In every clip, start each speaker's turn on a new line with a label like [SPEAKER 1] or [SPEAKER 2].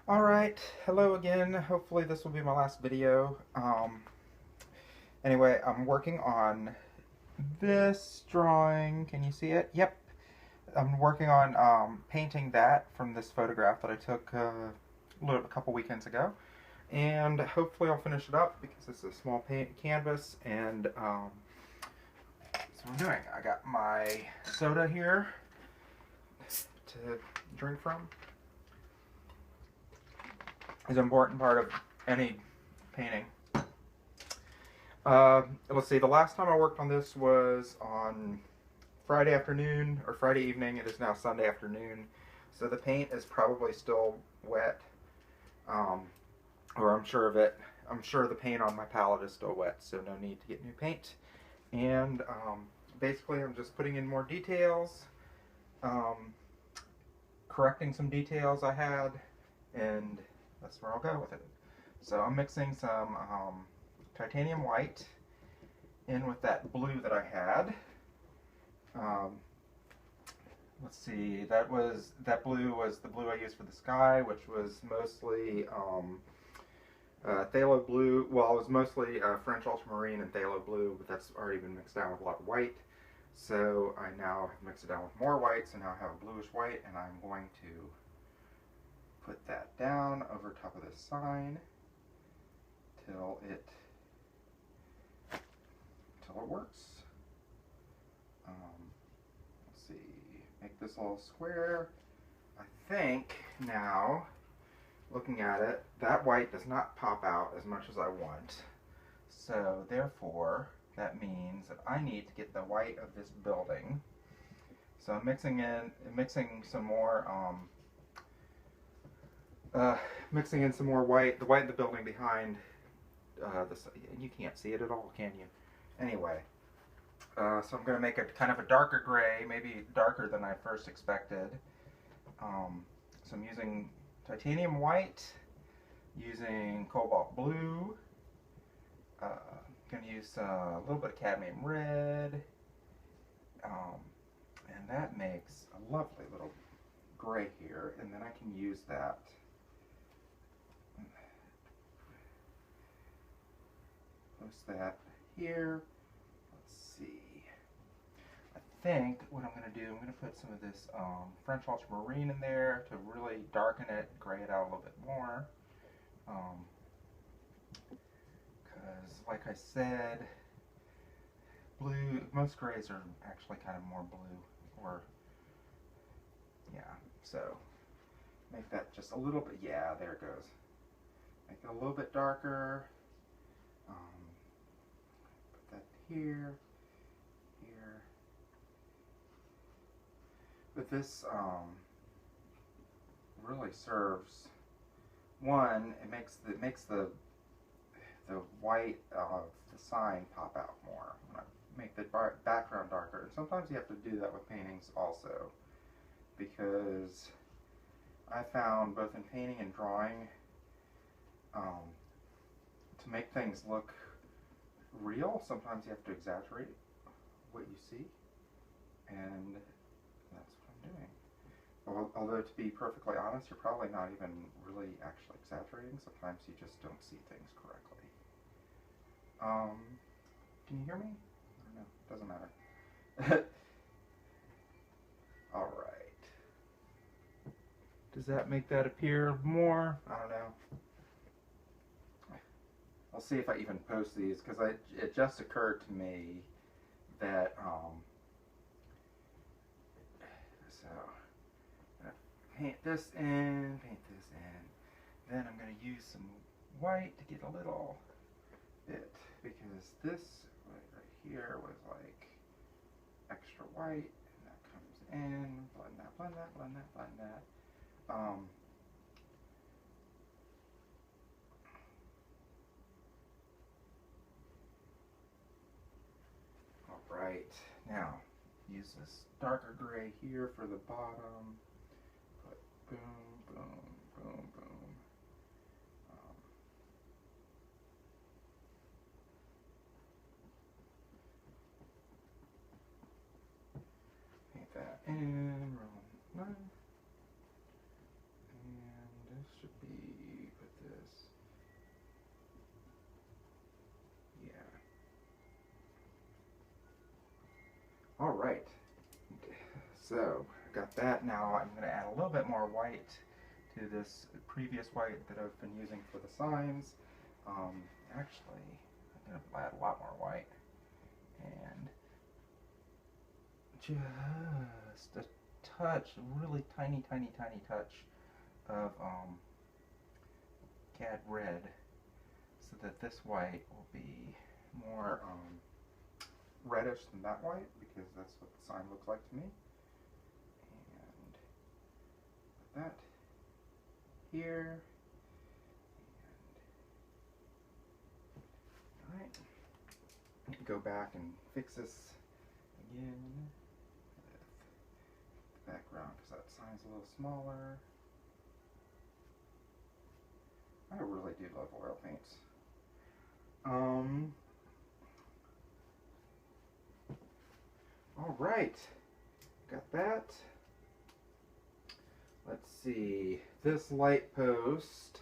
[SPEAKER 1] Alright, hello again. Hopefully this will be my last video. Anyway, I'm working on this drawing. Can you see it? Yep. I'm working on painting that from this photograph that I took a couple weekends ago. And hopefully I'll finish it up because it's a small canvas. And that's what I'm doing. I got my soda here to drink from. Is an important part of any painting. Let's see, the last time I worked on this was on Friday afternoon, or Friday evening. It is now Sunday afternoon. So the paint is probably still wet. Or I'm sure of it. I'm sure the paint on my palette is still wet, so no need to get new paint. And basically I'm just putting in more details, correcting some details I had, and that's where I'll go with it. So I'm mixing some titanium white in with that blue that I had. Let's see, that blue was the blue I used for the sky, which was mostly phthalo blue. Well, it was mostly French ultramarine and phthalo blue, but that's already been mixed down with a lot of white. So I now have mixed it down with more white, so now I have a bluish white, and I'm going to put that down over top of this sign till it works. Let's see, make this all square. I think now, looking at it, that white does not pop out as much as I want. So therefore, that means that I need to get the white of this building. So I'm mixing some more white, the white in the building behind you can't see it at all, can you? Anyway, so I'm going to make it kind of a darker gray, maybe darker than I first expected. So I'm using titanium white, using cobalt blue, going to use a little bit of cadmium red, and that makes a lovely little gray here, and then I can use that here. Let's see. I think what I'm going to do, I'm going to put some of this French ultramarine in there to really darken it, gray it out a little bit more. Because, like I said, blue, most grays are actually kind of more blue, or, yeah, so make that just a little bit, yeah, there it goes. Make it a little bit darker. Put that here, here. But this really serves, one, it makes the white of the sign pop out more. When I make the background darker, and sometimes you have to do that with paintings also, because I found both in painting and drawing, to make things look real, sometimes you have to exaggerate what you see, and that's what I'm doing. Although, to be perfectly honest, you're probably not even really actually exaggerating. Sometimes you just don't see things correctly. Can you hear me? I don't know. Doesn't matter. Alright. Does that make that appear more? I don't know. I'll see if I even post these, because it just occurred to me that, so, I'm going to paint this in, then I'm going to use some white to get a little bit, because this right here was like extra white, and that comes in, blend that, blend that, blend that, blend that. Alright, now use this darker gray here for the bottom. Put boom, boom, boom, boom. Paint that in, roll one. And this should be right, so I got that. Now I'm going to add a little bit more white to this previous white that I've been using for the signs. Actually, I'm going to add a lot more white, and just a touch, a really tiny touch of cad red, so that this white will be more reddish than that white, because that's what the sign looks like to me. And put that here. And alright. Go back and fix this again with the background, because that sign's a little smaller. I really do love oil paints. Alright, got that. Let's see, this light post,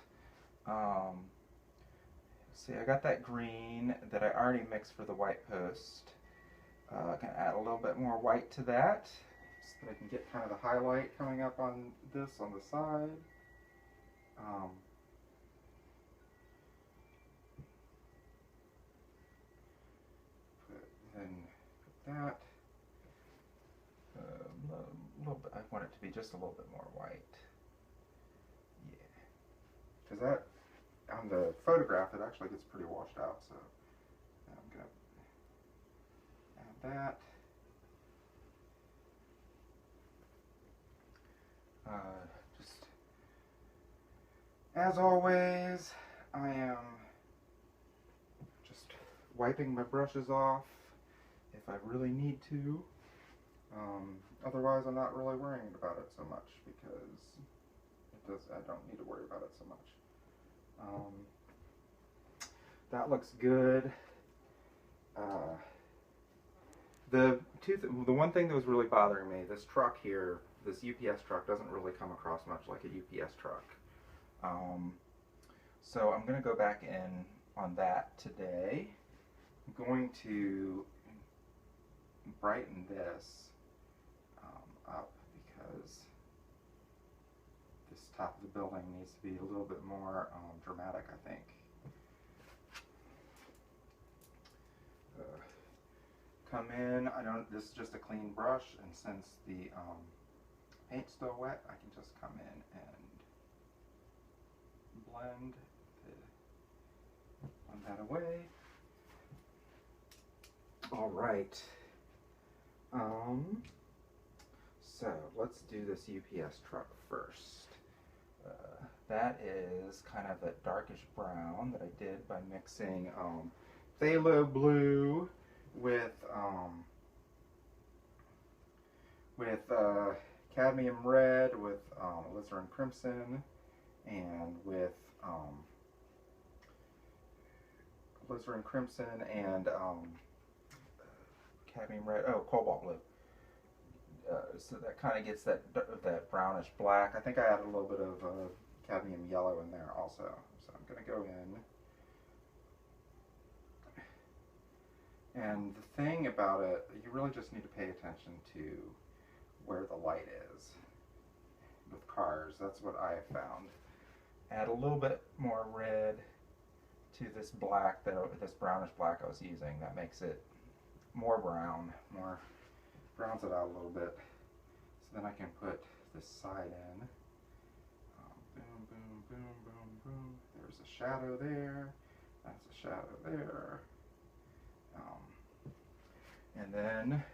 [SPEAKER 1] see, I got that green that I already mixed for the white post. I can add a little bit more white to that, so that I can get kind of the highlight coming up on this on the side. Then put that. A little bit. I want it to be just a little bit more white. Yeah, because that on the photograph it actually gets pretty washed out. So I'm gonna add that. Just as always, I am just wiping my brushes off if I really need to. Otherwise, I'm not really worrying about it so much, because I don't need to worry about it so much. That looks good. The one thing that was really bothering me, this truck here, this UPS truck doesn't really come across much like a UPS truck. So I'm going to go back in on that today. I'm going to brighten this up, because this top of the building needs to be a little bit more dramatic, I think. Come in, this is just a clean brush, and since the paint's still wet, I can just come in and blend that away. All right. So let's do this UPS truck first. That is kind of a darkish brown that I did by mixing phthalo blue with cadmium red, with alizarin crimson, and with alizarin crimson and cadmium red. Oh, cobalt blue. So that kind of gets that brownish black. I think I added a little bit of cadmium yellow in there also. So I'm going to go in. And the thing about it, you really just need to pay attention to where the light is with cars. That's what I have found. Add a little bit more red to this black, this brownish black I was using. That makes it more brown, browns it out a little bit. So then I can put this side in. Boom, boom, boom, boom, boom. There's a shadow there. That's a shadow there. And then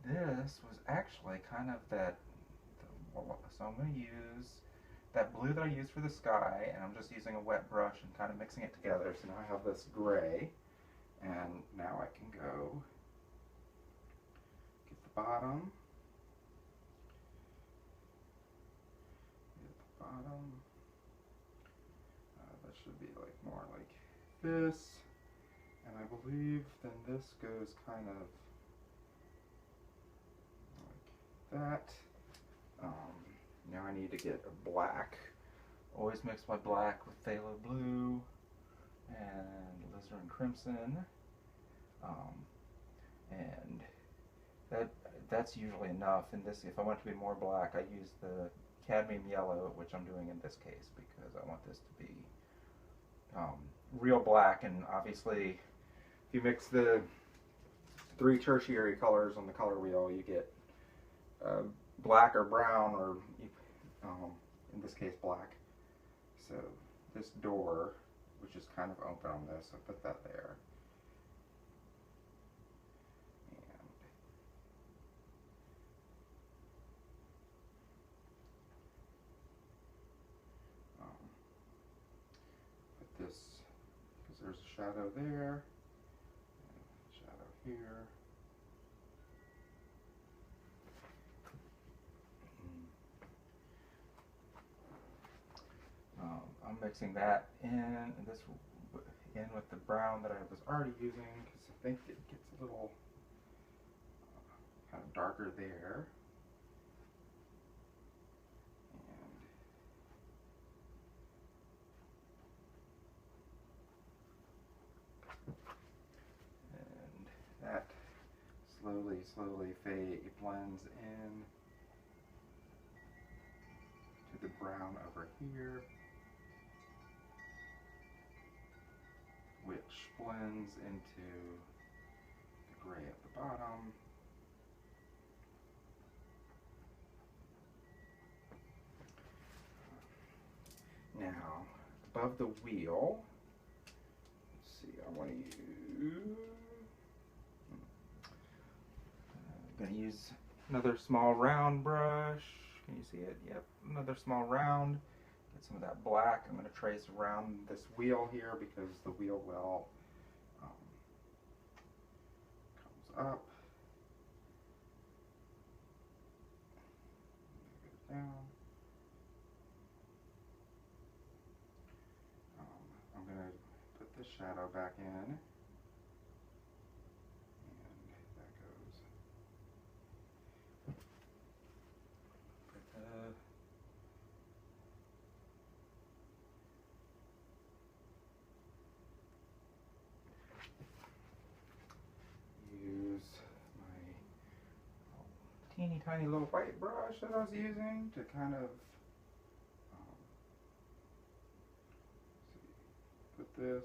[SPEAKER 1] this was actually kind of so I'm going to use that blue that I used for the sky, and I'm just using a wet brush and kind of mixing it together. So now I have this gray, and now I can go get the bottom. That should be like more like this, and I believe then this goes kind of like that. Now I need to get a black. Always mix my black with phthalo blue and alizarin crimson, and that's usually enough. In this, if I want it to be more black, I use the cadmium yellow, which I'm doing in this case because I want this to be real black. And obviously, if you mix the 3 tertiary colors on the color wheel, you get black or brown, or in this case black. So this door, which is kind of open on this, I put that there. Put this, because there's a shadow there, and shadow here. I'm mixing that in, and this in with the brown that I was already using, because I think it gets a little kind of darker there. And that slowly blends in to the brown over here, which blends into the gray at the bottom. Now, above the wheel, let's see, I want to use, I'm going to use another small round brush. Can you see it? Yep, another small round. Get some of that black. I'm going to trace around this wheel here because the wheel well comes up, down. I'm going to put this shadow back in, and that goes. Use my teeny tiny little white brush that I was using to kind of put this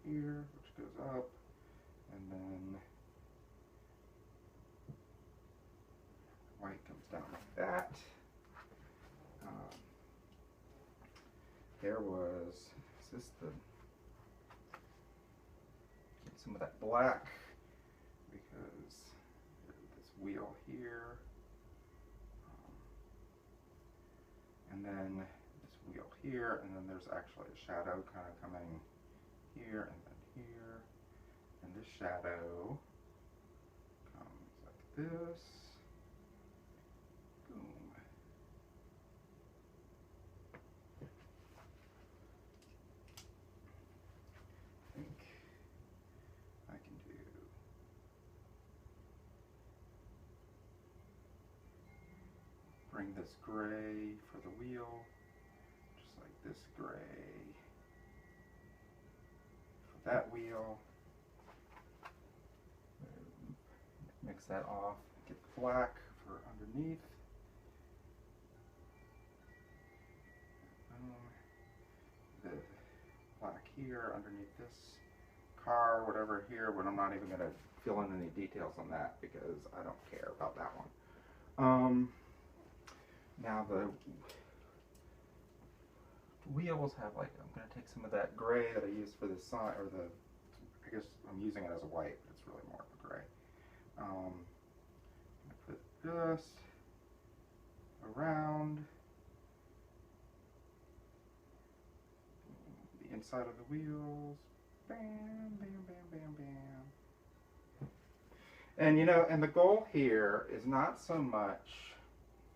[SPEAKER 1] here, which goes up, and then white comes down like that. There was, is this the, get some of that black, because there's this wheel here, and then this wheel here, and then there's actually a shadow kind of coming here and then here, and this shadow comes like this. Boom. I think I can do bring this gray for the wheel, just like this gray for that wheel. Mix that off, get the black for underneath. The black here underneath this car, whatever here, but I'm not even going to fill in any details on that because I don't care about that one. Now the wheels have, like, I'm going to take some of that gray that I used for the sign, or the, I guess I'm using it as a white, but it's really more of a gray. I'm going to put this around the inside of the wheels. Bam, bam, bam, bam, bam. And you know, and the goal here is not so much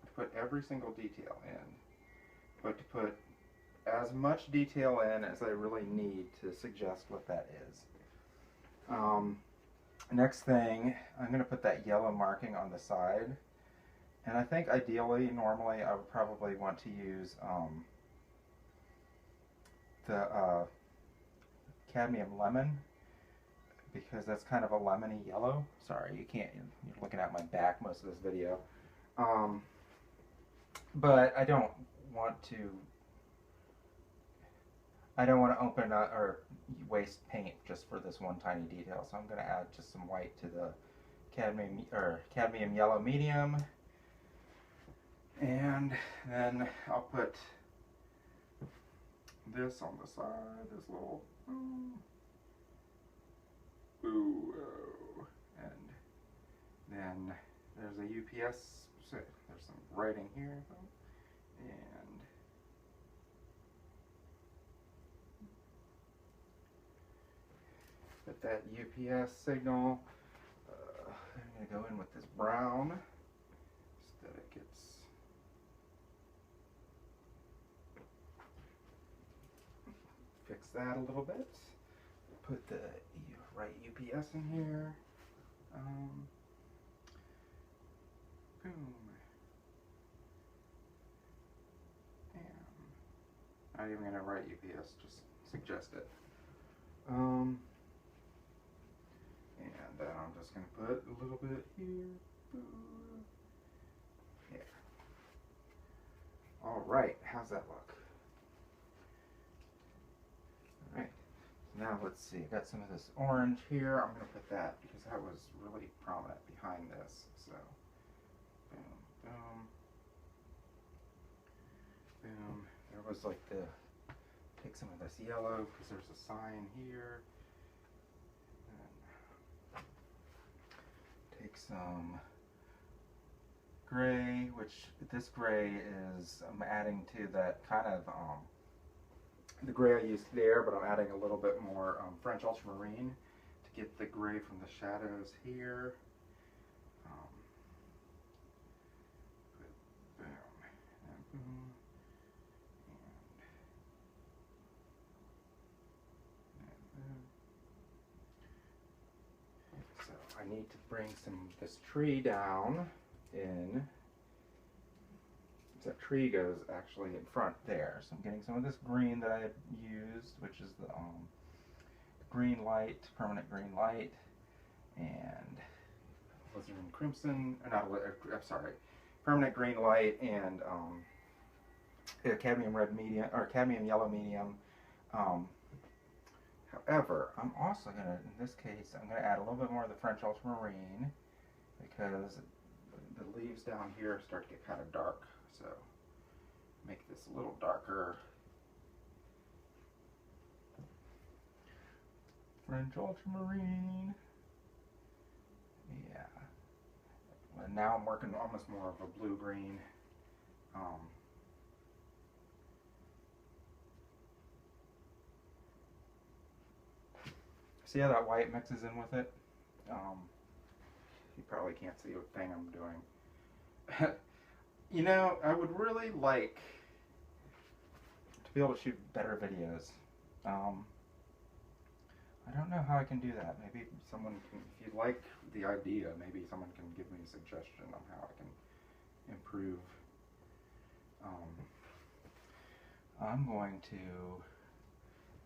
[SPEAKER 1] to put every single detail in, but to put as much detail in as I really need to suggest what that is. Next thing, I'm going to put that yellow marking on the side. And I think ideally, normally, I would probably want to use the cadmium lemon, because that's kind of a lemony yellow. Sorry, you can't, you're looking at my back most of this video. But I don't want to open or waste paint just for this one tiny detail. So I'm going to add just some white to the cadmium yellow medium. And then I'll put this on the side, this little, and then there's a UPS, there's some writing here, and put that UPS signal. I'm going to go in with this brown so that it gets fix that a little bit. Put the right UPS in here. Boom. Bam. Not even going to write UPS, just suggest it. And then I'm just going to put a little bit here. Yeah. All right, how's that look? All right. Now let's see. I got some of this orange here. I'm going to put that because that was really prominent behind this. So, boom, boom, boom. There was like take some of this yellow because there's a sign here. Take some gray, which this gray is, I'm adding to that kind of, the gray I used there, but I'm adding a little bit more French ultramarine to get the gray from the shadows here. Boom, and boom, and so I need to bring this tree down in. That tree goes actually in front there. So I'm getting some of this green that I had used, which is the green light, permanent green light, and alizarin crimson, I'm sorry, permanent green light and cadmium red medium, or cadmium yellow medium. However, I'm also going to, in this case, I'm going to add a little bit more of the French ultramarine because the leaves down here start to get kind of dark. So make this a little darker. French ultramarine. Yeah. And now I'm working almost more of a blue-green. See how that white mixes in with it? You probably can't see what thing I'm doing. You know, I would really like to be able to shoot better videos. I don't know how I can do that. Maybe someone can, if you like the idea, maybe someone can give me a suggestion on how I can improve.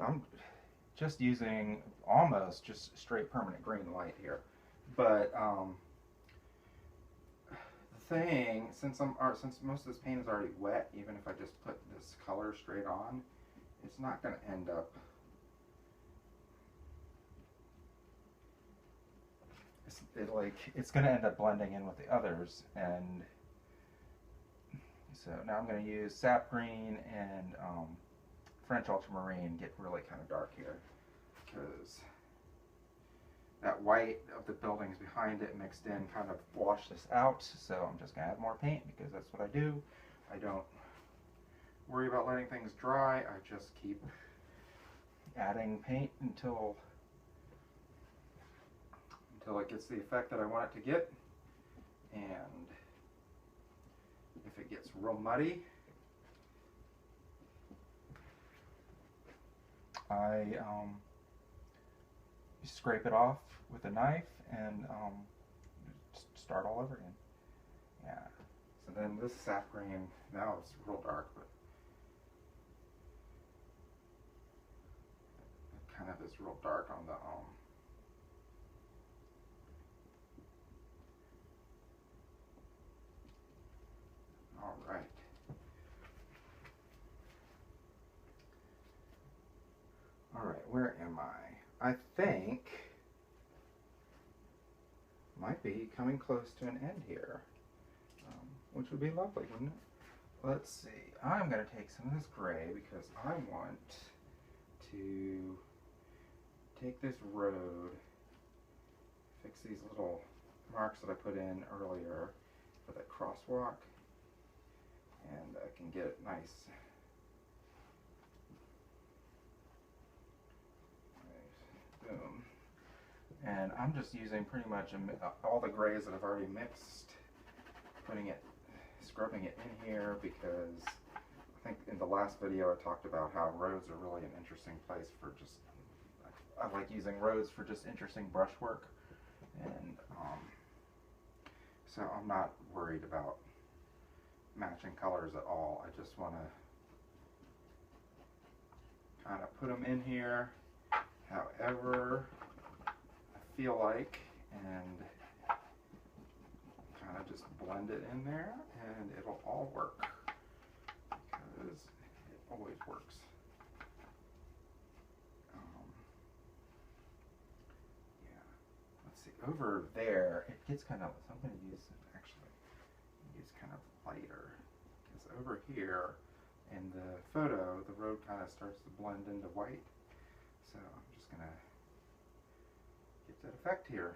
[SPEAKER 1] I'm just using almost just straight permanent green light here. But thing, since most of this paint is already wet, even if I just put this color straight on, it's not going to end up. It's going to end up blending in with the others, and so now I'm going to use sap green and French ultramarine, get really kind of dark here, because that white of the buildings behind it mixed in kind of washed this out. So I'm just going to add more paint because that's what I do. I don't worry about letting things dry. I just keep adding paint until it gets the effect that I want it to get. And if it gets real muddy, I scrape it off with a knife and start all over again. Yeah. So then this sap green, now it's real dark, but it kind of is real dark on the where am I? I think might be coming close to an end here, which would be lovely, wouldn't it? Let's see. I'm going to take some of this gray because I want to take this road, fix these little marks that I put in earlier for that crosswalk, and I can get it nice. Boom. And I'm just using pretty much all the grays that I've already mixed, scrubbing it in here, because I think in the last video I talked about how roads are really an interesting place for just, I like using roads for just interesting brushwork, and so I'm not worried about matching colors at all. I just want to kind of put them in here however I feel like, and kind of just blend it in there, and it'll all work, because it always works. Yeah, let's see, over there it gets kind of, so I'm going to use kind of lighter, because over here in the photo the road kind of starts to blend into white, so I'm just going to get that effect here.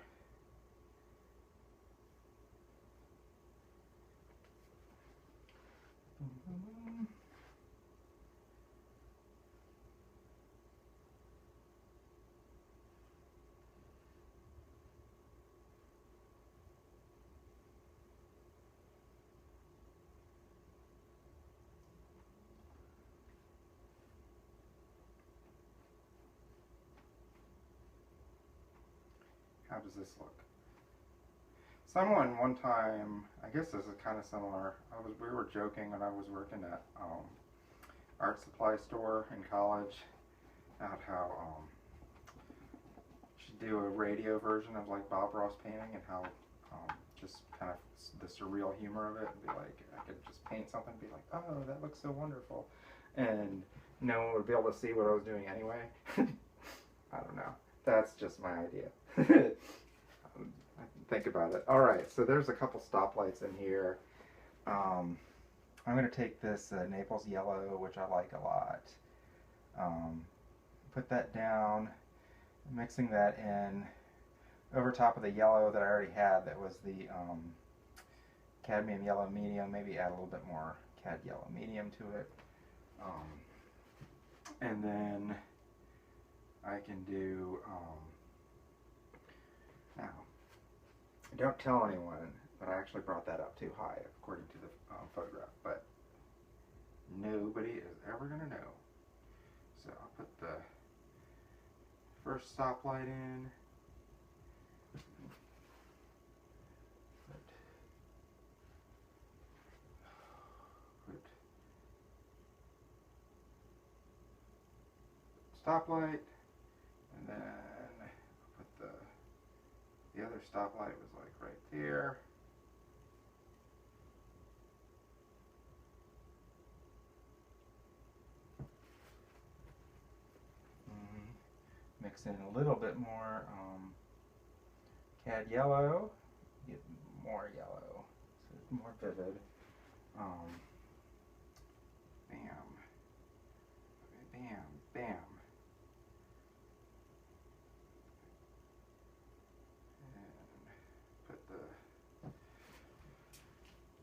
[SPEAKER 1] How does this look? Someone one time, I guess this is kind of similar, we were joking when I was working at art supply store in college about how you should do a radio version of like Bob Ross painting, and how just kind of the surreal humor of it, and be like, I could just paint something and be like, oh, that looks so wonderful, and no one would be able to see what I was doing anyway. I don't know. That's just my idea. I can think about it. Alright, so there's a couple stoplights in here. I'm going to take this Naples yellow, which I like a lot. Put that down, mixing that in over top of the yellow that I already had, that was the cadmium yellow medium. Maybe add a little bit more cad yellow medium to it. And then I can do, now, don't tell anyone, but I actually brought that up too high according to the photograph, but nobody is ever going to know. So I'll put the first stoplight in. Put stoplight, and then I'll put the other stoplight was like right there. Mix in a little bit more cad yellow, get more yellow, so it's more vivid. Bam, bam, bam. And put the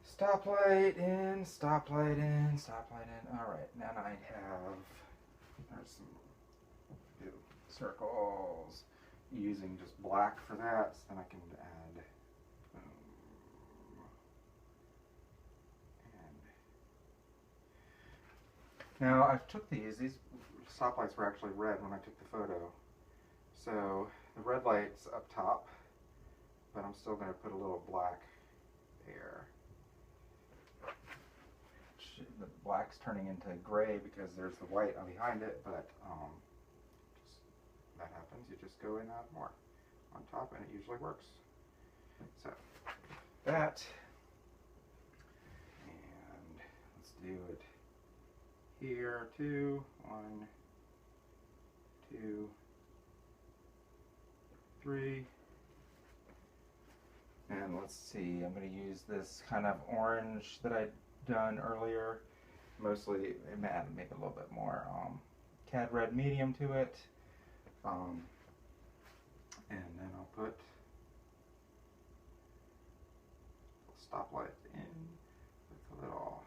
[SPEAKER 1] stoplight in, stoplight in, stoplight in. Alright, now I have, there's some circles, using just black for that, so then I can add, and now I've took these stoplights were actually red when I took the photo, so the red light's up top, but I'm still going to put a little black there. The black's turning into gray because there's the white behind it, but that happens, you just go in and add more on top, and it usually works. So that, and let's do it here too. 1, 2, 3. And let's see, I'm going to use this kind of orange that I'd done earlier. Mostly, make a little bit more CAD red medium to it. And then I'll put a stoplight in with a little.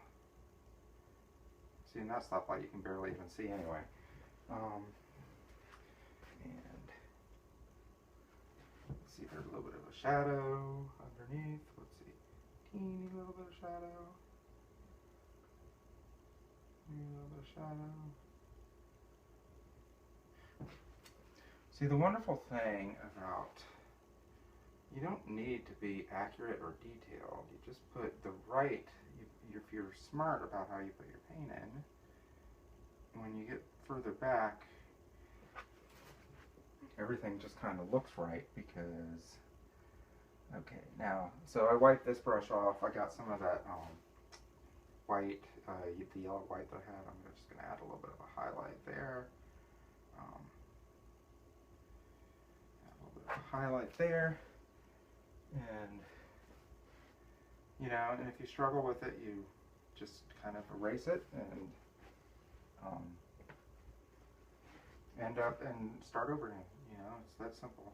[SPEAKER 1] See, in that stoplight you can barely even see anyway. And let's see, there's a little bit of a shadow underneath. Let's see, teeny little bit of shadow. A little bit of shadow. See, the wonderful thing about, you don't need to be accurate or detailed. You just put the right, if you're smart about how you put your paint in, when you get further back, everything just kind of looks right because, okay, now, so I wiped this brush off. I got some of that white, the yellow white that I had. I'm just going to add a little bit of a highlight there. Highlight there, and and if you struggle with it, you just kind of erase it and end up and start over again. It's that simple.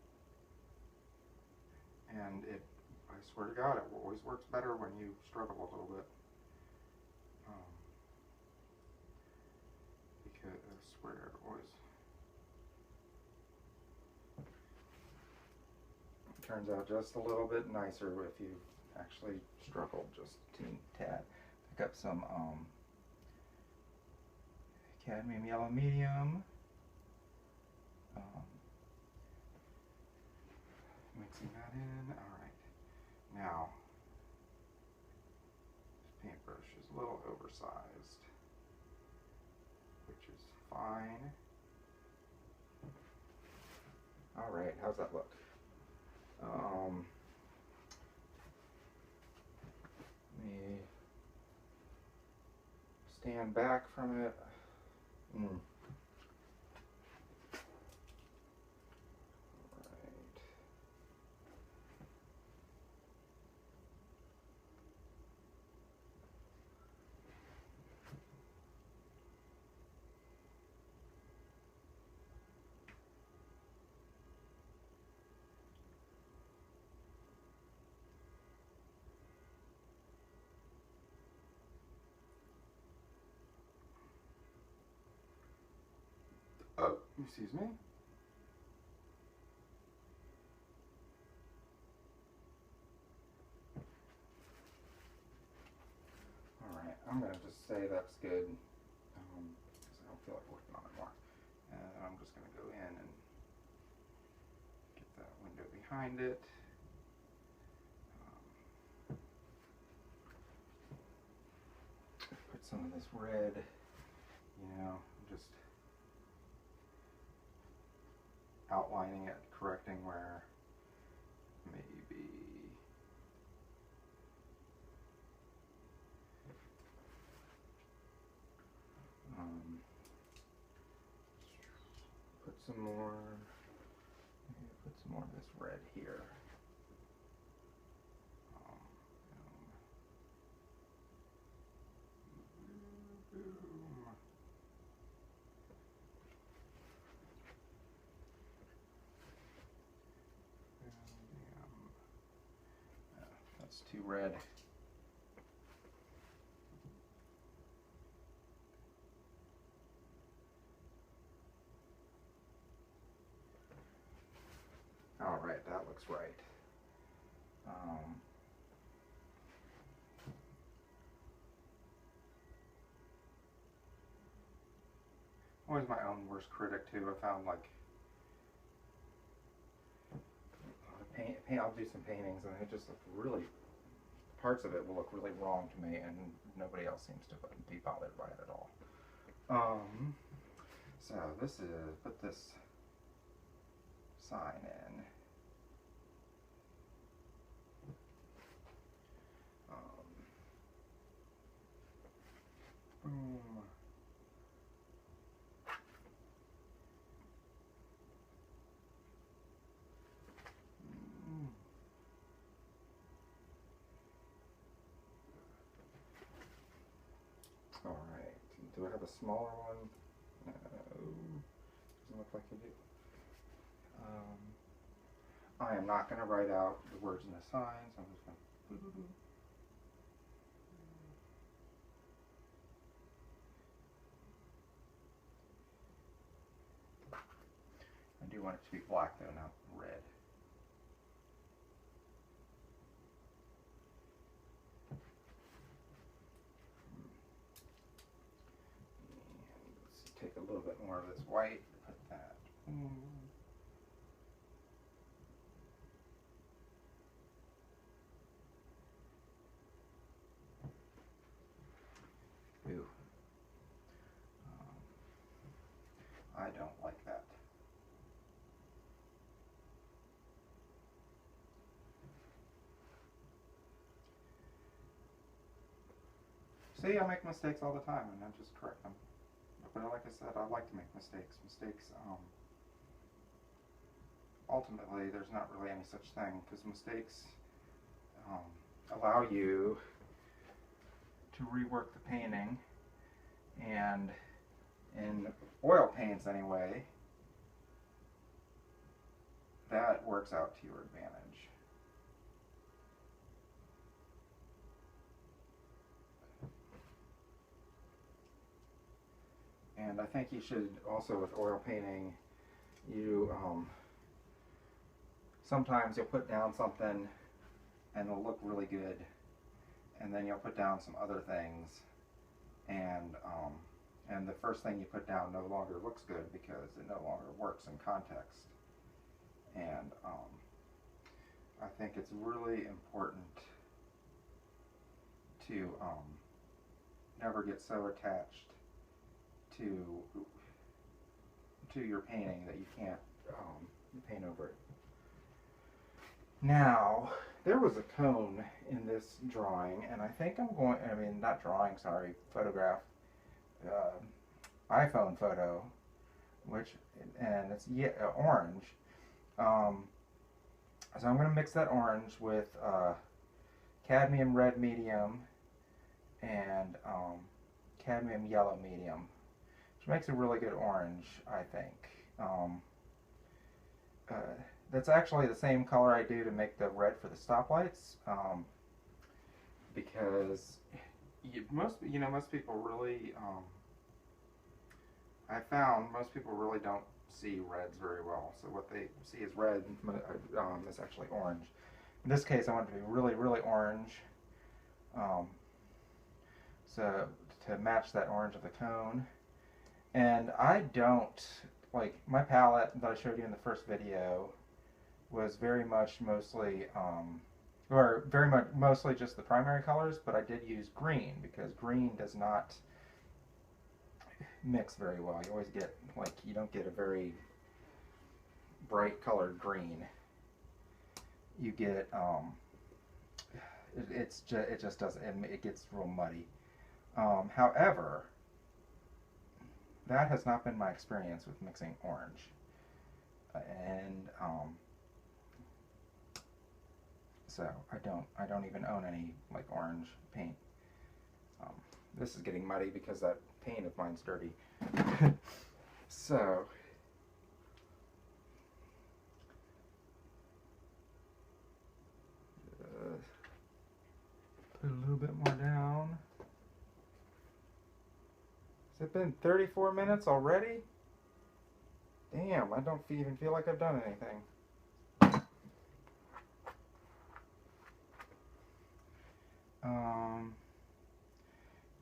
[SPEAKER 1] And I swear to God, it always works better when you struggle a little bit. Because I swear it always turns out just a little bit nicer if you actually struggle just a tad. Pick up some cadmium yellow medium. Mixing that in. Alright. Now, this paintbrush is a little oversized, which is fine. Alright, how's that look? Let me stand back from it. Right. Oh, excuse me. Alright, I'm going to just say that's good, because I don't feel like working on it more. And I'm just going to go in and get that window behind it. Put some of this red, just outlining it, correcting where maybe put some more of this red here. That's too red. All right, that looks right. Always my own worst critic too. I found like I'll do some paintings and it just looks really, parts of it will look really wrong to me, and nobody else seems to be bothered by it at all. So this is, put this sign in. Boom. Do I have a smaller one? No, doesn't look like I do. I am not going to write out the words and the signs. I'm just going to... I do want it to be black though, not red. And let's take a little bit more of this white, put that. Ooh. I don't like that. See, I make mistakes all the time, and I just correct them. But like I said, I like to make mistakes. Ultimately, there's not really any such thing, because mistakes allow you to rework the painting, and in oil paints anyway, that works out to your advantage. And I think you should also, with oil painting, you sometimes you'll put down something and it'll look really good, and then you'll put down some other things, and the first thing you put down no longer looks good because it no longer works in context. And I think it's really important to never get so attached to your painting that you can't paint over it. Now, there was a cone in this drawing, and I think I'm going, I mean, not drawing, sorry, photograph, iPhone photo, and it's orange. So I'm going to mix that orange with cadmium red medium and cadmium yellow medium, which makes a really good orange, I think. That's actually the same color I do to make the red for the stoplights, because most people really, I found most people really don't see reds very well. So what they see is red is actually orange. In this case, I want it to be really, really orange. So to match that orange of the cone. And I don't, like, my palette that I showed you in the first video was very much mostly, mostly just the primary colors, but I did use green because green does not mix very well. You always get, like, you don't get a very bright colored green. You get, it just doesn't, it gets real muddy. However, that has not been my experience with mixing orange. And, so I don't even own any, like, orange paint. This is getting muddy because that paint of mine's dirty. So put a little bit more down. Has it been 34 minutes already? Damn, I don't even feel like I've done anything.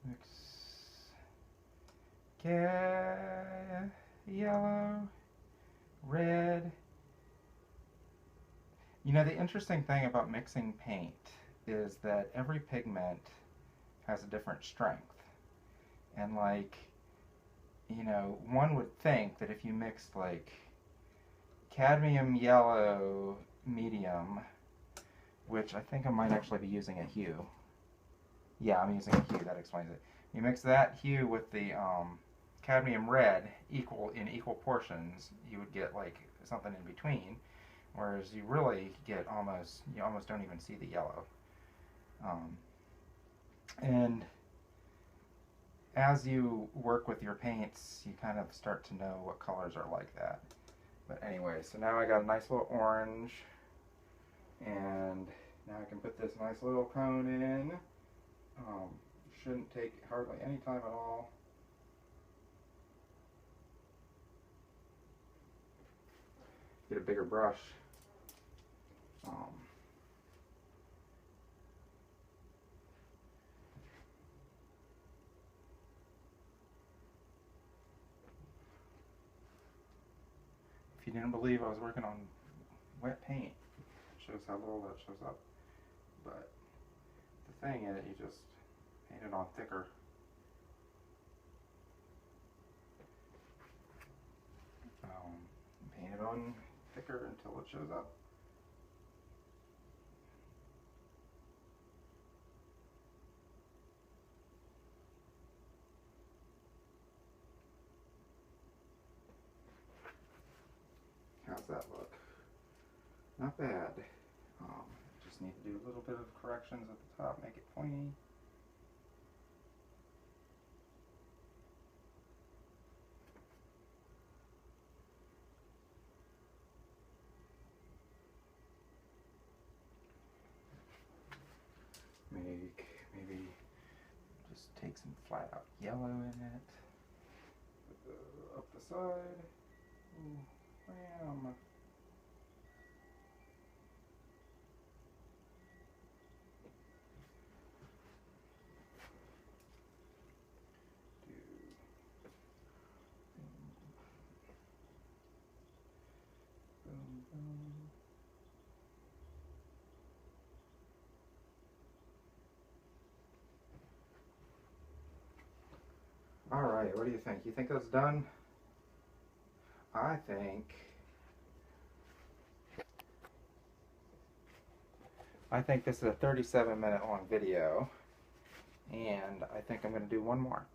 [SPEAKER 1] Mix yellow, red. You know, the interesting thing about mixing paint is that every pigment has a different strength. And, like, you know, one would think that if you mixed, like, cadmium yellow medium, which I think I might actually be using a hue. Yeah, I'm using a hue, that explains it. You mix that hue with the cadmium red in equal portions, you would get, like, something in between, whereas you really get you almost don't even see the yellow. And as you work with your paints, you kind of start to know what colors are like that. But anyway, so now I got a nice little orange, and now I can put this nice little cone in. Shouldn't take hardly any time at all. Get a bigger brush. If you didn't believe I was working on wet paint, it shows how little that shows up. But the thing is, you just paint it on thicker. Paint it on thicker until it shows up. How's that look? Not bad. Just need to do a little bit of corrections at the top, make it pointy. Maybe just take some flat out yellow in it. Up the side. Ooh, bam. Boom, boom. All right, what do you think? You think that's done? I think this is a 37-minute long video, and I think I'm going to do one more.